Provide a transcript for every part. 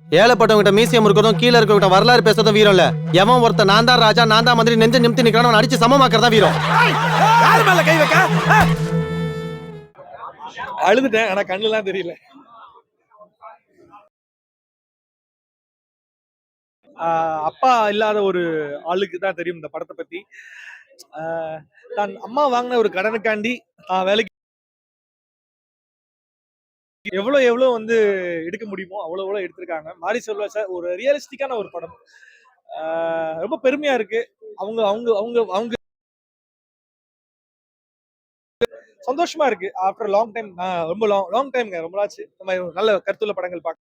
ஏழைப்பட்டவங்கிட்ட museum இருக்கிறதும் கீழே இருக்கவங்கிட்ட வரலாறு பேசுறதும் வீரம் இல்ல. எவன் ஒருத்த நான் தான் ராஜா நான் தான் மந்திரி நெஞ்ச நிமித்தி நிக்கிறான் அடிச்சு சமமாக்குறதா வீரம். யாரு மேல கை வைக்க? அழுதுட்டேன், ஆனா கண்ணுலாம் தெரியல. அப்பா இல்லாத ஒரு ஆளுக்கு தான் தெரியும் இந்த படத்தை பத்தி. தான் அம்மா வாங்கின ஒரு கடனுக்காண்டி வேலைக்கு எவ்வளவு வந்து எடுக்க முடியுமோ அவ்வளவு எடுத்திருக்காங்க. மாரி செல்வா சார் ஒரு ரியலிஸ்டிக்கான ஒரு படம். ரொம்ப பெருமையா இருக்கு. அவங்க அவங்க அவங்க அவங்க சந்தோஷமா இருக்கு. ஆஃப்டர் லாங் டைம், ரொம்ப லாங் டைம்ங்க, ரொம்ப ஆச்சு நம்ம நல்ல கருத்துள்ள படங்கள் பார்க்க.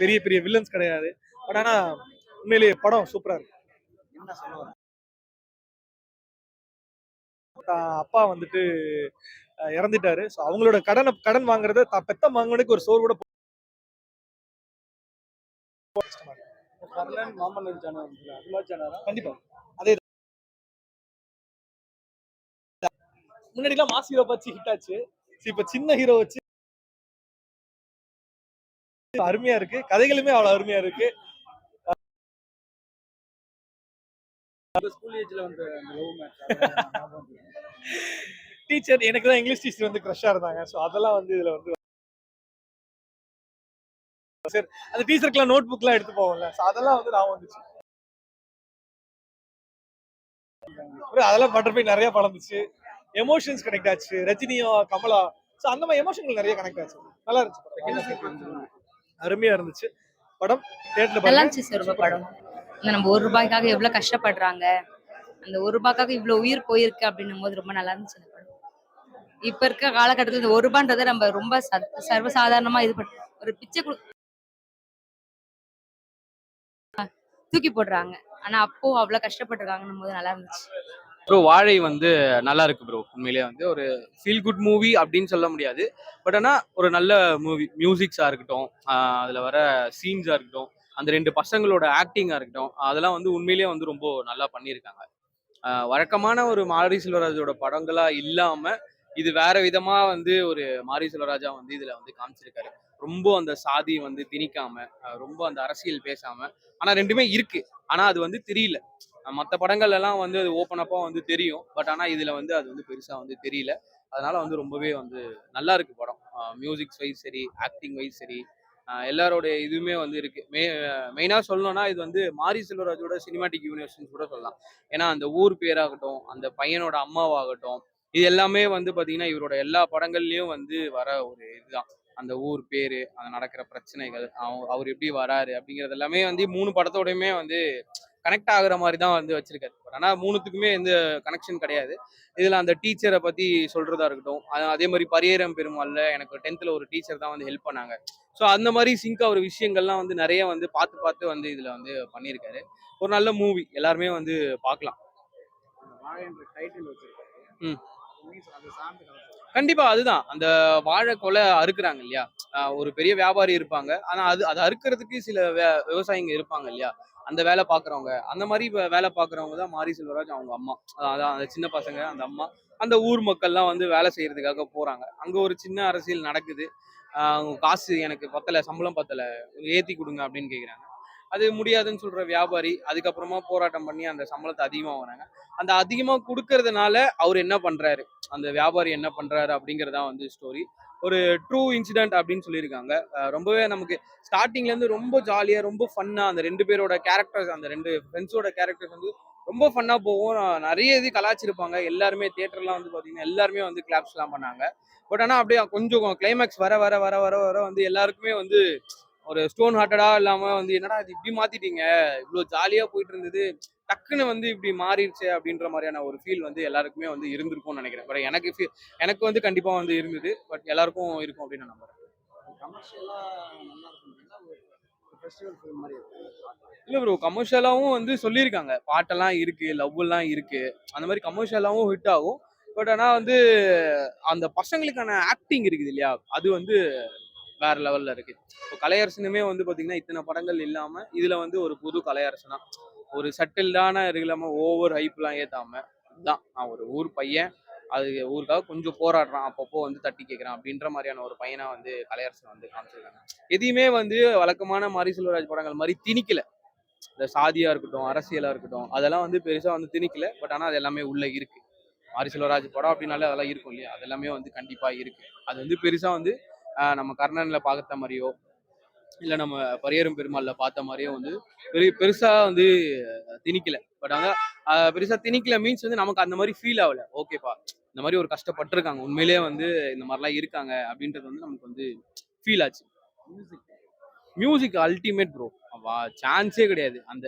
பெரிய பெரிய வில்லன்ஸ் கிடையாது, பட் ஆனா உண்மையிலேயே படம் சூப்பரா இருக்கு. அப்பா வந்துட்டு இறந்துட்டாரு. ஸோ அவங்களோட கடன் வாங்குறத பெத்த மகனுக்கு ஒரு சோறு கூட கண்டிப்பா அதே முன்னாடிலாம் மாஸ் ஹீரோ வச்சு ஹிட் ஆச்சு. இப்ப சின்ன ஹீரோ வச்சு அருமையா இருக்கு. கதைகளுமே அவ்வளவு அருமையா இருக்கு. டீச்சர் எனக்கு தான் இங்கிலீஷ் டீச்சர் வந்து கிரஷா இருந்தாங்க. ஸோ அதெல்லாம் வந்து இதுல வந்து சரி, அந்த டீச்சருக்குலாம் நோட் புக்லாம் எடுத்து போவோம்ல, ஸோ அதெல்லாம் வந்து நான் வந்துச்சு. அதெல்லாம் பட்டர்ஃப்ளை நிறைய பழந்துச்சு. எமோஷன்ஸ் கனெக்ட் ஆச்சு. ரஜினியும் கமலா, ஸோ அந்த மாதிரி எமோஷன்கள் நிறைய கனெக்ட் ஆச்சு. நல்லா இருந்துச்சு, அருமையா இருந்துச்சு படம். தியேட்டர்ல நல்லா பாருங்க. இருந்துச்சு சார் படம். நம்ம ₹1 எவ்வளவு கஷ்டப்படுறாங்க, அந்த ₹1 இவ்வளவு உயிர் போயிருக்கு அப்படின்னும் போது ரொம்ப நல்லா இருந்துச்சு அந்த படம். இப்ப இருக்க காலகட்டத்துல இந்த ₹1 நம்ம ரொம்ப சர்வசாதாரணமா இது பண்ண ஒரு பிச்சை தூக்கி போடுறாங்க. ஆனா அப்போ அவ்வளவு கஷ்டப்பட்டிருக்காங்கன்னும் போது நல்லா இருந்துச்சு. ப்ரோ வாழை வந்து நல்லா இருக்கு ப்ரோ. உண்மையிலேயே வந்து ஒரு ஃபீல் குட் மூவி அப்படின்னு சொல்ல முடியாது. பட் ஆனால் ஒரு நல்ல மூவி. மியூசிக்ஸாக இருக்கட்டும், அதில் வர சீன்ஸாக இருக்கட்டும், அந்த ரெண்டு பசங்களோட ஆக்டிங்காக இருக்கட்டும், அதெல்லாம் வந்து உண்மையிலேயே வந்து ரொம்ப நல்லா பண்ணியிருக்காங்க. வழக்கமான ஒரு மாரி செல்வராஜோட படங்களா இல்லாம இது வேற விதமா வந்து ஒரு மாரி செல்வராஜா வந்து இதுல வந்து காமிச்சிருக்காரு. ரொம்ப அந்த சாதி வந்து திணிக்காம, ரொம்ப அந்த அரசியல் பேசாம, ஆனா ரெண்டுமே இருக்கு. ஆனா அது வந்து தெரியல. மற்ற படங்கள் எல்லாம் வந்து அது ஓப்பன் அப்பா வந்து தெரியும். பட் ஆனா இதுல வந்து அது வந்து பெருசா வந்து தெரியல. அதனால வந்து ரொம்பவே வந்து நல்லா இருக்கு படம். மியூசிக்ஸ் வைஸ் சரி, ஆக்டிங் வைஸ் சரி, எல்லாரோடைய இதுவுமே வந்து இருக்கு. மெயினா சொல்லணும்னா இது வந்து மாரி செல்வராஜோட சினிமாட்டிக் யூனிவர்ஸ்னு கூட சொல்லலாம். ஏன்னா அந்த ஊர் பேராகட்டும், அந்த பையனோட அம்மாவாகட்டும், இது எல்லாமே வந்து பாத்தீங்கன்னா இவரோட எல்லா படங்கள்லயும் வந்து வர ஒரு இதுதான். அந்த ஊர் பேரு, அந்த நடக்கிற பிரச்சனைகள், அவர் எப்படி வராரு அப்படிங்கிறது எல்லாமே வந்து 3 படத்தோடையுமே வந்து கனெக்ட் ஆகுற மாதிரி தான் வந்து வச்சிருக்காரு. ஆனா 3த்துக்குமே எந்த கனெக்ஷன் கிடையாது. இதுல அந்த டீச்சரை பத்தி சொல்றதா இருக்கட்டும், அதே மாதிரி பரியேறும் பெருமாள்ல எனக்கு 10th ஒரு டீச்சர் தான் வந்து ஹெல்ப் பண்ணாங்க. ஸோ அந்த மாதிரி சிங்க் ஆகிற விஷயங்கள்லாம் வந்து நிறைய வந்து பார்த்து பார்த்து வந்து இதுல வந்து பண்ணியிருக்காரு. ஒரு நல்ல மூவி, எல்லாருமே வந்து பார்க்கலாம். ம். கண்டிப்பா அதுதான். அந்த வாழை கொலை அறுக்குறாங்க இல்லையா? ஒரு பெரிய வியாபாரி இருப்பாங்க. ஆனா அது அறுக்கிறதுக்கு சில விவசாயிங்க இருப்பாங்க இல்லையா? அந்த வேலை பார்க்குறவங்க. அந்த மாரி வேலை பார்க்குறவங்க தான் மாரி செல்வராஜ் அவங்க அம்மா. அதான் அந்த சின்ன பசங்க, அந்த அம்மா. அந்த ஊர் மக்கள்லாம் வந்து வேலை செய்யறதுக்காக போறாங்க. அங்க ஒரு சின்ன அரசியல் நடக்குது. அவங்க காசு எனக்கு பத்தல, சம்பளம் பத்தல, ஏத்தி குடுங்க அப்படின்னு கேட்குறாங்க. அது முடியாதுன்னு சொல்ற வியாபாரி, அதுக்கப்புறமா போராட்டம் பண்ணி அந்த சம்பளத்தை அதிகமா வாங்குறாங்க. அந்த அதிகமா குடுக்கறதுனால அவர் என்ன பண்றாரு? அந்த வியாபாரி என்ன பண்றாரு? அப்படிங்கிறதான் வந்து ஸ்டோரி. ஒரு ட்ரூ இன்சிடென்ட் அப்படின்னு சொல்லியிருக்காங்க. ரொம்பவே நமக்கு ஸ்டார்ட்டிங்ல இருந்து ரொம்ப ஜாலியா, ரொம்ப ஃபன்னா அந்த 2 பேரோட கேரக்டர்ஸ், அந்த 2 ஃப்ரெண்ட்ஸோட கேரக்டர்ஸ் வந்து ரொம்ப ஃபன்னா போகும். நிறைய இது கலாச்சிருப்பாங்க. எல்லாருமே தியேட்டர்லாம் வந்து பாத்தீங்கன்னா, எல்லாருமே வந்து கிளாப்ஸ்லாம் பண்ணாங்க. பட் ஆனா அப்படியே கொஞ்சம் கிளைமேக்ஸ் வர வர வர வர வர வந்து எல்லாருக்குமே வந்து ஒரு ஸ்டோன் ஹார்ட்டடா இல்லாம வந்து என்னடா இது இப்படி மாத்திட்டீங்க, இவ்வளவு ஜாலியா போயிட்டு இருந்தது, டக்குன்னு வந்து இப்படி மாறிடுச்சு அப்படின்ற மாதிரியான ஒரு ஃபீல் வந்து எல்லாருக்குமே வந்து இருந்திருக்கும்னு நினைக்கிறேன். பட் எனக்கு வந்து கண்டிப்பா வந்து இருந்தது. பட் எல்லாருக்கும் இருக்கும் அப்படின்னு நான் நம்புறேன். இல்ல ப்ரோ, கமர்ஷியலாவும் வந்து சொல்லியிருக்காங்க. பாட்டெல்லாம் இருக்கு, லவ் எல்லாம் இருக்கு. அந்த மாதிரி கமர்ஷியலாவும் ஹிட் ஆகும். பட் ஆனா வந்து அந்த பசங்களுக்கான ஆக்டிங் இருக்குது இல்லையா? அது வந்து வேற லெவல்ல இருக்கு. இப்போ கலையரசனுமே வந்து பாத்தீங்கன்னா இத்தனை படங்கள் இல்லாம இதுல வந்து ஒரு புது கலையரசனா ஒரு சட்டில்டான இல்லாம ஓவர் ஹைப்லாம் ஏத்தாம, தான் நான் ஒரு ஊர் பையன், அது ஊருக்காக கொஞ்சம் போராடுறான், அப்பப்போ வந்து தட்டி கேட்குறான் அப்படின்ற மாதிரியான ஒரு பையனா வந்து கலையரசன் வந்து காமிச்சிருக்காங்க. எதையுமே வந்து வழக்கமான மாரி செல்வராஜ் படங்கள் மாதிரி திணிக்கல. இந்த சாதியா இருக்கட்டும், அரசியலா இருக்கட்டும், அதெல்லாம் வந்து பெருசா வந்து திணிக்கல. பட் ஆனா அது எல்லாமே உள்ள இருக்கு. மாரி செல்வராஜ் படம் அப்படின்னாலே அதெல்லாம் இருக்கும் இல்லையா? அது எல்லாமே வந்து கண்டிப்பா இருக்கு. அது வந்து பெருசா வந்து நம்ம கர்ணன்ல பார்த்த மாதிரியோ, இல்ல நம்ம பரியேறும் பெருமாள்ல பார்த்த மாதிரியோ வந்து பெருசா வந்து திணிக்கல. பட் ஆனா பெருசா திணிக்கல மீன்ஸ் வந்து நமக்கு அந்த மாதிரி ஃபீல் ஆகல. ஓகேப்பா, இந்த மாதிரி ஒரு கஷ்டப்பட்டிருக்காங்க, உண்மையிலேயே வந்து இந்த மாதிரிலாம் இருக்காங்க அப்படின்றது வந்து நமக்கு வந்து ஃபீல் ஆச்சு. Music ultimate bro. சான்ஸே கிடையாது. அந்த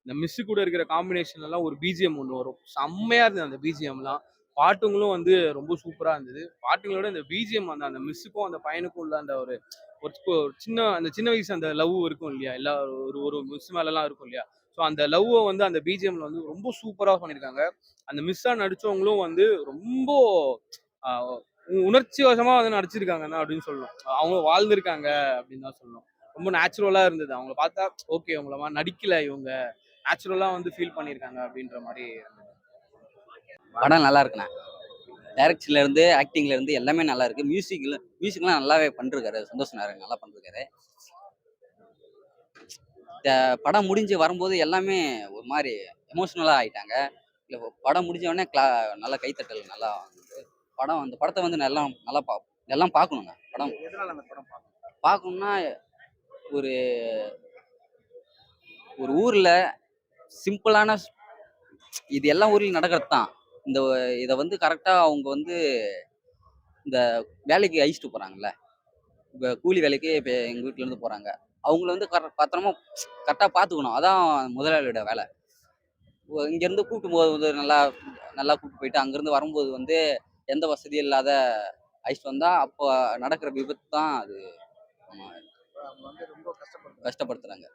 இந்த மிஸ் கூட இருக்கிற காம்பினேஷன் எல்லாம் ஒரு பிஜிஎம் ஒன்று வரும், செம்மையா இருந்தது அந்த பிஜிஎம்லாம். பாட்டுங்களும் வந்து ரொம்ப சூப்பரா இருந்தது. பாட்டுங்களோட இந்த பிஜிஎம் அந்த அந்த மிஸ்ஸுக்கும் அந்த பையனுக்கும் உள்ள அந்த ஒரு ஒரு சின்ன அந்த சின்ன வயசு அந்த லவ் இருக்கும் இல்லையா, எல்லா ஒரு ஒரு மிஸ் மேலலாம் இருக்கும் இல்லையா. ஸோ அந்த லவ்வை வந்து அந்த பிஜிஎம்ல வந்து ரொம்ப சூப்பரா பண்ணியிருக்காங்க. அந்த மிஸ்ஸா நடிச்சவங்களும் வந்து ரொம்ப ஆஹ், உணர்ச்சி வசமா வந்து நடிச்சிருக்காங்க தான் அப்படின்னு சொல்லணும். அவங்க வாழ்ந்திருக்காங்க அப்படின்னு தான் சொல்லணும். ரொம்ப நேச்சுரலா இருந்தது. அவங்கள பார்த்தா ஓகே, இவங்கள மாதிரி நடிக்கல, இவங்க நேச்சுரலா வந்து ஃபீல் பண்ணியிருக்காங்க அப்படின்ற மாதிரி இருந்தது. படம் நல்லா இருக்குண்ணா. டைரக்ஷன்ல இருந்து ஆக்டிங்ல இருந்து எல்லாமே நல்லா இருக்கு. மியூசிக்லாம் நல்லாவே பண்ணிருக்காரு சந்தோஷ் நாராயண், நல்லா பண்ணிருக்காரு. படம் முடிஞ்சு வரும்போது எல்லாமே ஒரு மாதிரி எமோஷனலா ஆயிட்டாங்க. இல்ல, படம் முடிஞ்ச உடனே நல்ல கைத்தட்டல் நல்லா வந்தது. படம் அந்த படத்தை வந்து நல்லா நல்லா எல்லாம் பார்க்கணுங்க. படம் பார்க்கணும்னா ஒரு ஒரு ஊர்ல சிம்பிளான இது எல்லா ஊர்லயும் நடக்கிறது தான். இதை வந்து கரெக்டா அவங்க வந்து இந்த வேலைக்கு அழிச்சிட்டு போறாங்கல்ல, இப்போ கூலி வேலைக்கு இப்போ எங்கள் வீட்டிலேருந்து போகிறாங்க, அவங்கள வந்து பத்திரமா கரெக்டாக பார்த்துக்கணும். அதான் முதலாளியோட வேலை. இங்கேருந்து கூப்பிட்டு போகும்போது நல்லா நல்லா கூப்பிட்டு போயிட்டு அங்கேருந்து வரும்போது வந்து எந்த வசதியும் இல்லாத அழிச்சிட்டு வந்தால் அப்போ நடக்கிற விபத்து தான் அது. கஷ்டப்படுத்துறாங்க.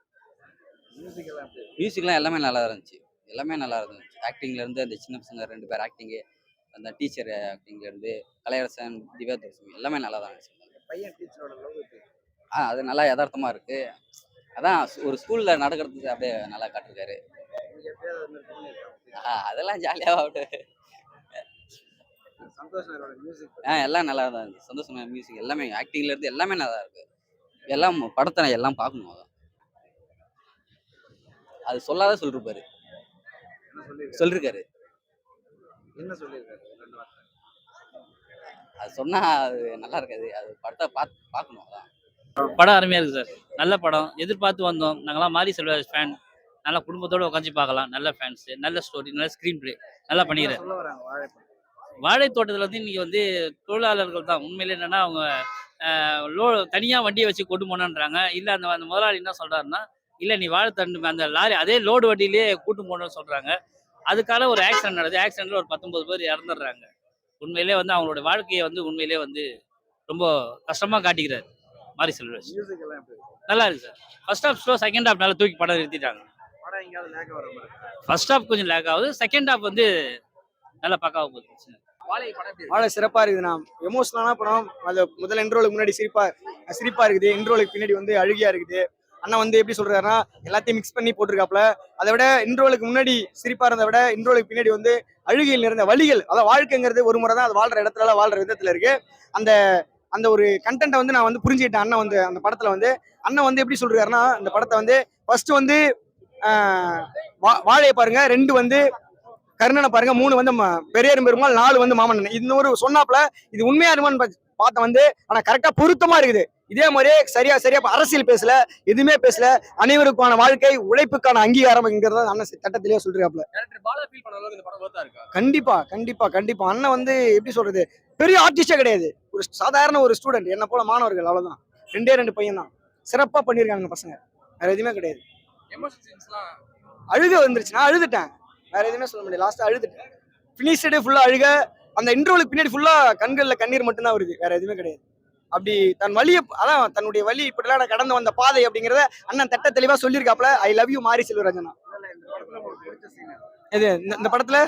மியூசிக்லாம் எல்லாமே நல்லா இருந்துச்சு. எல்லாமே நல்லா இருந்துச்சு. ஆக்டிங்லேருந்து அந்த சின்ன பசங்க 2 பேர் ஆக்டிங்கு, அந்த டீச்சர் ஆக்டிங்லேருந்து கலையரசன், திவ்யா தர்ஷினி எல்லாமே நல்லா தான் இருந்துச்சு. பையன் டீச்சரோட லவ் எப்படி? அது நல்லா யதார்த்தமா இருக்கு. அதான் ஒரு ஸ்கூல்ல நடக்கிறதுக்கு அப்படியே நல்லா காட்டிருக்காரு. அதெல்லாம் ஜாலியா சந்தோஷ் நாயரோட மியூசிக் எல்லாம் நல்லா தான் இருந்துச்சு. சந்தோஷமா மியூசிக் எல்லாமே ஆக்டிங்ல இருந்து எல்லாமே நல்லா இருக்கு. எல்லாம் படத்தை எல்லாம் பார்க்கணும். அதான் அது சொல்லாத சொல்லிருப்பாரு, சொல்லிருக்காரு. என்ன சொல்லியிருக்காரு? அது சொன்னா அது நல்லா இருக்காது. அது படத்தை பார்க்கணும். அதான் படம் அருமையா இருக்கு சார். நல்ல படம், எதிர்பார்த்து வந்தோம். நாங்களாம் மாரி செல்வராஜ் ஃபேன். நல்லா குடும்பத்தோட உட்காந்து பார்க்கலாம். நல்ல ஃபேன்ஸ், நல்ல ஸ்டோரி, நல்ல ஸ்க்ரீன் பிளே, நல்லா பண்ணிக்கிறேன். சொல்ல வராங்க வாழைப்பழம். வாழை தோட்டத்தில் வந்து இன்னைக்கு வந்து தொழிலாளர்கள் தான் உண்மையிலே என்னன்னா அவங்க தனியாக வண்டியை வச்சு கொண்டு போனோன்றாங்க. இல்லை அந்த அந்த முதலாளி என்ன சொல்றாருன்னா, இல்லை நீ வாழைத்தண்டு அந்த லாரி அதே லோடு வண்டியிலே கூட்டு போகணும்னு சொல்றாங்க. அதுக்கான ஒரு ஆக்சிடென்ட் நடக்குது. ஆக்சிடென்ட்ல ஒரு 19 பேர் இறந்துடுறாங்க. உண்மையிலே வந்து அவங்களோட வாழ்க்கையை வந்து உண்மையிலே வந்து ரொம்ப கஷ்டமா காட்டிக்கிறாரு மாரி செல்வராஜ். மியூசிக் எல்லாம் எப்படி? நல்லா இருக்கு sir. First half slow, second half நல்லா தூக்கி படம் நிறுத்திட்டாங்க. படம் எங்கேயாவது லேக் வர மாதிரி? ஃபர்ஸ்ட் ஹாஃப் கொஞ்சம் லேக் ஆகுது, செகண்ட் ஹாஃப் வந்து நல்லா பக்காவா போகுது. வாழை சிறப்பா இருக்குதுண்ணா. எமோஷனலான படம். அது முதல்ல இன்ட்ரோலுக்கு முன்னாடி சிரிப்பா இருக்குது, இன்ட்ரோலுக்கு பின்னாடி வந்து அழுகியா இருக்குது. அண்ணா வந்து எப்படி சொல்றாருன்னா எல்லாத்தையும் மிக்ஸ் பண்ணி போட்டிருக்காப்ல. அதை விட இன்ட்ரோலுக்கு முன்னாடி சிரிப்பா இருந்ததை விட இன்ட்ரோலுக்கு பின்னாடி வந்து அழுகையில் நிறைந்த வழிகள். அதாவது வாழ்க்கைங்கிறது ஒரு முறை தான், அது வாழ்ற இடத்துல வாழ்ற விதத்துல இருக்கு. அந்த அந்த ஒரு கண்டென்ட்டை வந்து நான் வந்து புரிஞ்சுக்கிட்டேன். அண்ணன் வந்து அந்த படத்துல வந்து அண்ணன் வந்து எப்படி சொல்றாருன்னா, அந்த படத்தை வந்து ஃபர்ஸ்ட் வந்து வாழையை பாருங்க, 2 வந்து கர்ணனை பாருங்க, 3 வந்து பெரியாரும் பெருமாள், 4 வந்து மாமன்னன். இன்னொரு சொன்னாப்ல இது உண்மையா இருமான்னு பார்த்த வந்து, ஆனா கரெக்டா பொருத்தமா இருக்குது. இதே மாதிரியே சரியா அரசியல் பேசல, எதுவுமே பேசல. அனைவருக்கான வாழ்க்கை, உழைப்புக்கான அங்கீகாரம்ங்கிறத அண்ணன் சட்டத்திலேயே சொல்றாப்ல. கண்டிப்பா கண்டிப்பா கண்டிப்பா. அண்ணன் வந்து எப்படி சொல்றது, பெரிய ஆர்டிஸ்டே கிடையாது, ஒரு சாதாரண ஒரு ஸ்டூடெண்ட், என்ன போல மாணவர்கள், அவ்வளவுதான். 2 பையன் தான் சிறப்பா பண்ணிருக்காங்க பசங்க, வேற எதுவுமே கிடையாது. அழுக வந்துருச்சு, நான் அழுதுட்டேன், வேற எதுவுமே சொல்ல முடியாது. லாஸ்டா அழுதுட்டேன். பினிஷ்டே ஃபுல்லா அழுக. அந்த இன்ட்ரோலுக்கு பின்னாடி ஃபுல்லா கண்கள்ல கண்ணீர் மட்டும்தான் வருது, வேற எதுவுமே கிடையாது. அப்படி தன் வழியை, அதான் தன்னுடைய வழி இப்படிலாம் நான் கடந்து வந்த பாதை அப்படிங்கிறத அண்ணன் தட்ட தெளிவா சொல்லியிருக்காப்ல. ஐ லவ் யூ மாரி செல்வராஜனா. இது இந்த படத்துல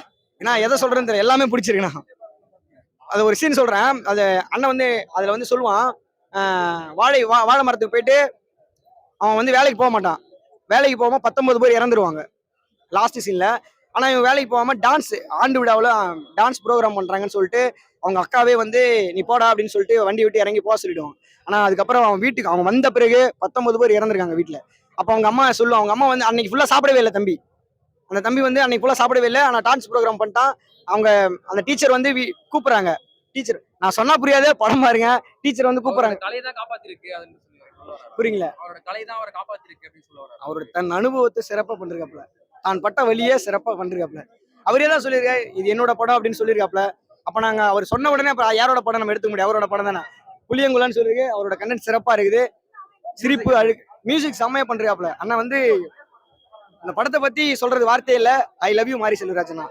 நான் எதை சொல்றேன்னு தெரியல, எல்லாமே பிடிச்சிருக்குண்ணா. அது ஒரு சீன் சொல்றேன். அது அண்ணன் வந்து அதுல வந்து சொல்லுவான், வாழை மரத்துக்கு போயிட்டு அவன் வந்து வேலைக்கு போக மாட்டான். வேலைக்கு போகாம 19 பேர் இறந்துருவாங்க லாஸ்ட் சீன்ல. ஆனா இவன் வேலைக்கு போகாம டான்ஸ் ஆண்டு விழாவில் டான்ஸ் ப்ரோக்ராம் பண்றாங்கன்னு சொல்லிட்டு அவங்க அக்காவே வந்து நீ போடா அப்படின்னு சொல்லிட்டு வண்டி விட்டு இறங்கி போக சொல்லிடுவாங்க. ஆனா அதுக்கப்புறம் அவன் வீட்டுக்கு அவங்க வந்த பிறகு 19 பேர் இறந்துருக்காங்க வீட்டுல. அப்ப அவங்க அம்மா சொல்லுவாங்க, அவங்க அம்மா வந்து அன்னைக்கு ஃபுல்லா சாப்பிடவே இல்லை தம்பி. அந்த தம்பி வந்து அன்னைக்கு ஃபுல்லா சாப்பிடவே இல்லை. ஆனா டான்ஸ் ப்ரோக்ராம் பண்ணிட்டான். அவங்க அந்த டீச்சர் வந்து கூப்பிடுறாங்க. டீச்சர் நான் சொன்னா புரியாத படம் பாருங்க. டீச்சர் வந்து கூப்பிடுறாங்க. கலை தான் காப்பாத்திருக்கு புரியுங்களா? அவரோட கலை தான் அவரை காப்பாத்திருக்கு அப்படின்னு சொல்லுவாங்க. அவரோட தன் அனுபவத்தை சிறப்பா பண்ணிருக்காப்ல. தான் பட்ட வழியே சிறப்பா பண்ணிருக்காப்ல. அவரே தான் சொல்லியிருக்காரு இது என்னோட படம் அப்படின்னு சொல்லியிருக்காப்ல. அப்ப நாங்க அவர் சொன்ன உடனே அப்புறம் யாரோட படம் நம்ம எடுத்துக்க முடியும்? அவரோட படம் தானே. புளியங்குலன்னு சொல்லிருக்கு. அவரோட கண்டென்ட் சிறப்பா இருக்குது. சிரிப்பு அழுக்கு மியூசிக் செம்மையா பண்றாப்ல. அண்ணா வந்து அந்த படத்தை பத்தி சொல்றது வார்த்தையே இல்ல. ஐ லவ் யூ மாரி செல்வராஜ் அண்ணா.